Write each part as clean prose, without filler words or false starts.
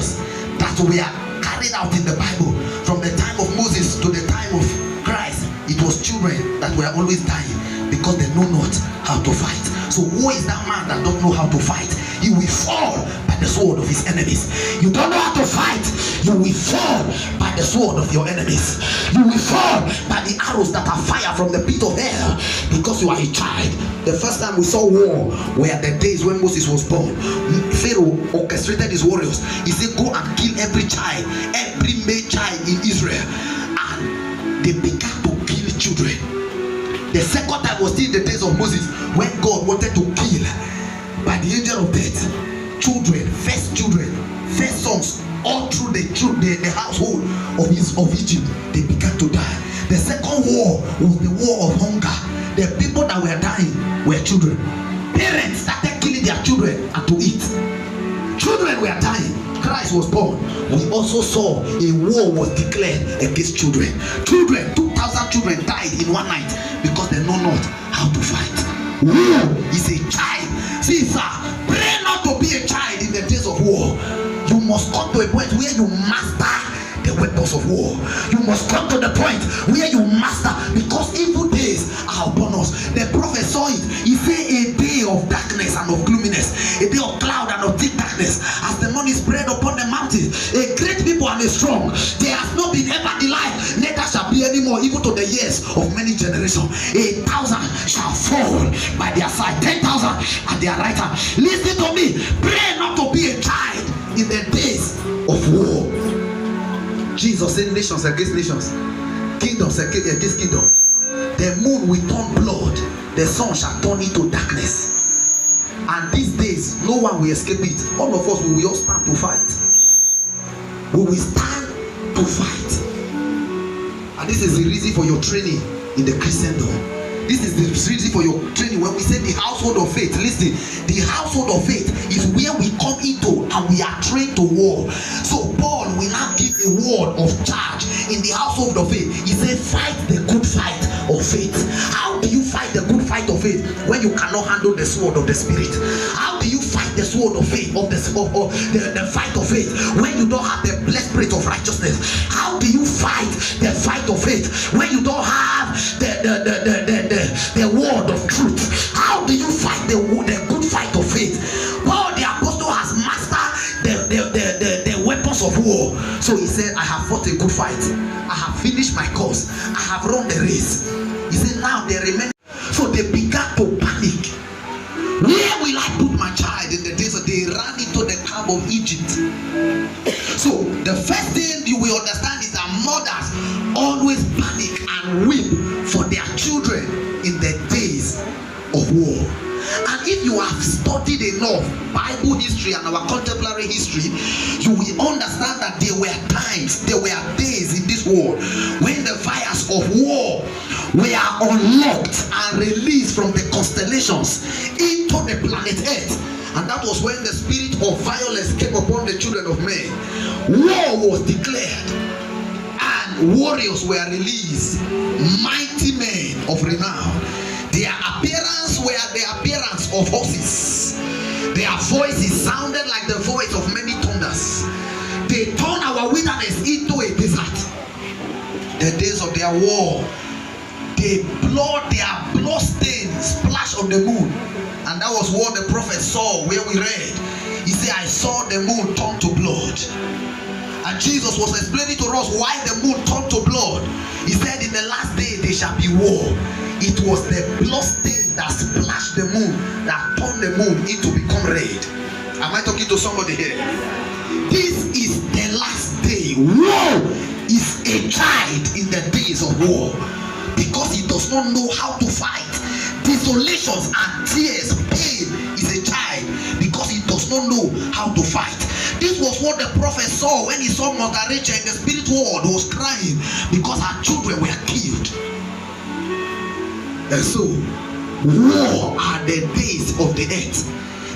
wars that were carried out in the Bible from the time of Moses to the time of Christ, it was children that were always dying because they know not how to fight. So who is that man that don't know how to fight? He will fall by the sword of his enemies. You don't know how to fight, you will fall by the sword of your enemies. You will fall by the arrows that are fired from the pit of hell because you are a child. The first time we saw war were the days when Moses was born. Pharaoh orchestrated his warriors. He said, go and kill every child, every male child in Israel. And they began to kill children. The second time was still in the days of Moses, when God wanted to kill by the angel of death children, first sons, all through the household of Egypt. They began to die. The second war was the war of hunger. The people that were dying were children. Parents started killing their children and to eat. Children were dying. Christ was born. We also saw a war was declared against children. 2,000 children died in one night because they know not how to fight. War is a child. See, sir, pray not to be a child in the days of war. You must come to a point where you master the weapons of war. You must come to the point where you master, because evil days are upon us. The prophet saw it. He said, a day of darkness and of gloominess, a day of cloud and of thick darkness, as the morning spread upon the mountains. A great people and a strong, there has not been ever in life, neither shall be anymore, even to the years of many generations. 1,000 shall fall by their side, 10,000 at their right hand. Listen to me, pray not to be a child in the days of war. Jesus said, nations against nations, kingdoms against kingdom. The moon will turn blood, the sun shall turn into darkness. And these days, no one will escape it. All of us, we will all stand to fight. We will stand to fight. And this is the reason for your training in the Christendom. This is the reason for your training. When we say the household of faith, listen, the household of faith is where we come into and we are trained to war. So Paul will now give a word of charge in the household of faith. He said, fight the good fight of faith. How do you fight the good fight of faith when you cannot handle the sword of the spirit? How do you fight the sword of faith, of the fight of faith, when you don't have the breastplate of righteousness? How do you fight the fight of faith when you don't have the word of truth? How do you fight the good fight of faith? Paul the apostle has mastered the weapons of war. So he said, I have fought a good fight, I have finished my course, I have run the race. He said, now they remain. So they began to panic. Where will I put my child in the desert? They ran into the camp of Egypt. So the first thing you will understand is that mothers always panic and weep for their children in the days of war. And if you have studied enough Bible history and our contemporary history, you will understand that there were times, there were days in this world when the fires of war were unlocked and released from the constellations into the planet Earth. And that was when the spirit of violence came upon the children of men. War was declared and warriors were released, mighty men of renown. Their appearance were the appearance of horses. Their voices sounded like the voice of many thunders. They turned our wilderness into a desert. The days of their war, their blood stains splashed on the moon. And that was what the prophet saw, where we read. He said, I saw the moon turn to blood. And Jesus was explaining to us why the moon turned to blood. He said, in the last day there shall be war. It was the blood stain that splashed the moon that turned the moon into become red. Am I talking to somebody here? This is the last day. War is a child in the days of war, because he does not know how to fight. Desolations and tears, pain is a child because he does not know how to fight. This was what the prophet saw when he saw Mother Rachel in the spirit world, was crying because her children were killed. And so, war are the days of the earth.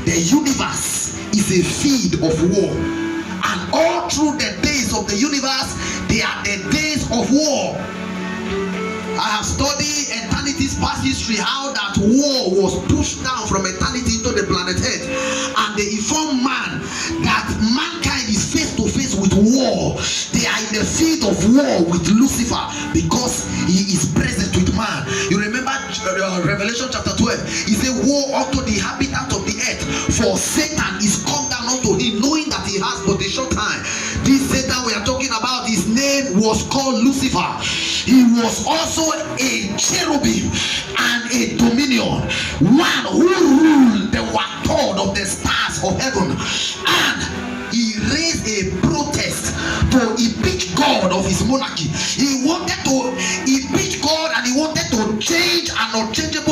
The universe is a field of war. And all through the days of the universe, they are the days of war. I have studied eternity's past history, how that war was pushed down from eternity into the planet Earth. And they informed man that mankind is face to the field of war with Lucifer because he is present with man. You remember Revelation chapter 12, he said, woe unto the inhabitants of the earth, for Satan is come down unto him, knowing that he has but a short time. This Satan we are talking about, his name was called Lucifer. He was also a cherubim and a dominion, one who ruled the one-third of the stars of heaven, and he raised a protest to impeach God of his monarchy. He wanted to impeach God, and he wanted to change an unchangeable